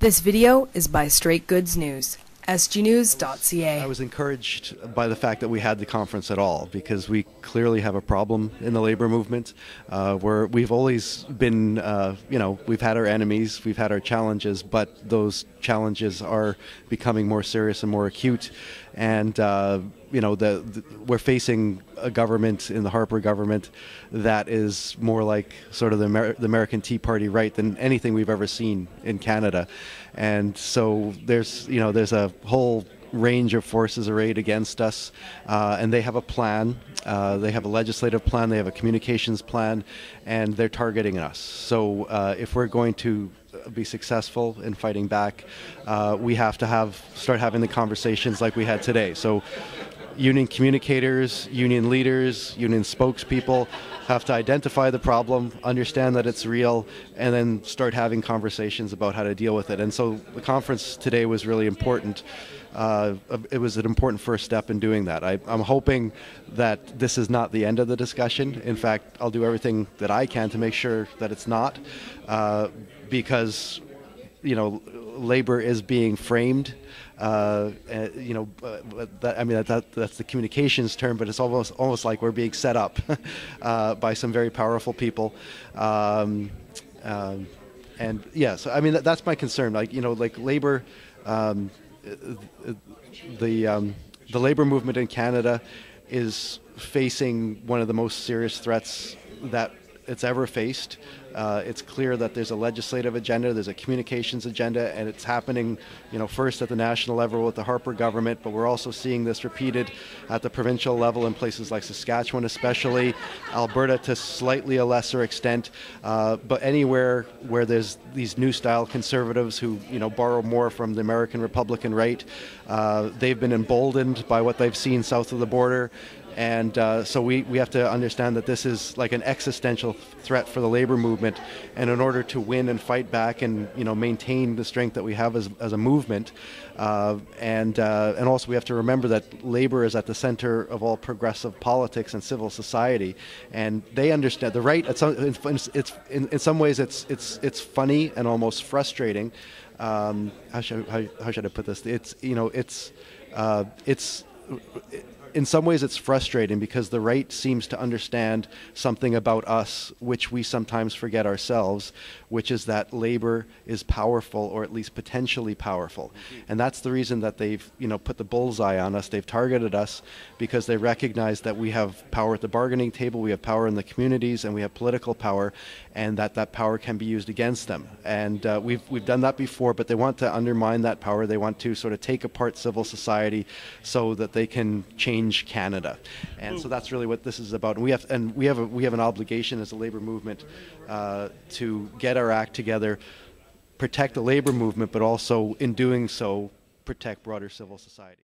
This video is by Straight Goods News, SGNews.ca. I was encouraged by the fact that we had the conference at all, because we clearly have a problem in the labor movement where we've always been, we've had our enemies, we've had our challenges, but those challenges are becoming more serious and more acute. And we're facing a government in the Harper government that is more like sort of the American Tea Party right than anything we've ever seen in Canada. And so there's a whole range of forces arrayed against us, and they have a plan. They have a legislative plan, they have a communications plan, and they're targeting us. So if we're going to be successful in fighting back, we have to start having the conversations like we had today. So union communicators, union leaders, union spokespeople have to identify the problem, understand that it's real, and then start having conversations about how to deal with it. And so the conference today was really important. It was an important first step in doing that. I'm hoping that this is not the end of the discussion. In fact, I'll do everything that I can to make sure that it's not, because labor is being framed. That's the communications term, but it's almost like we're being set up by some very powerful people. And yeah, so I mean that's my concern. Like labor, the labor movement in Canada is facing one of the most serious threats that it's ever faced. It's clear that there's a legislative agenda, there's a communications agenda, and it's happening, first at the national level with the Harper government, but we're also seeing this repeated at the provincial level in places like Saskatchewan especially, Alberta to slightly a lesser extent, but anywhere where there's these new style conservatives who, borrow more from the American Republican right, they've been emboldened by what they've seen south of the border. And so we have to understand that this is like an existential threat for the labor movement, and in order to win and fight back and maintain the strength that we have as a movement, and also we have to remember that labor is at the center of all progressive politics and civil society, and they understand the right. In some ways it's funny and almost frustrating. How should I put this? In some ways it's frustrating because the right seems to understand something about us which we sometimes forget ourselves, which is that labor is powerful, or at least potentially powerful. And that's the reason that they've put the bullseye on us. They've targeted us because they recognize that we have power at the bargaining table, we have power in the communities, and we have political power, and that power can be used against them. And we've done that before, but they want to undermine that power. They want to sort of take apart civil society so that they can change Canada. And so that's really what this is about. And we have an obligation as a labor movement to get our act together, protect the labor movement, but also in doing so protect broader civil society.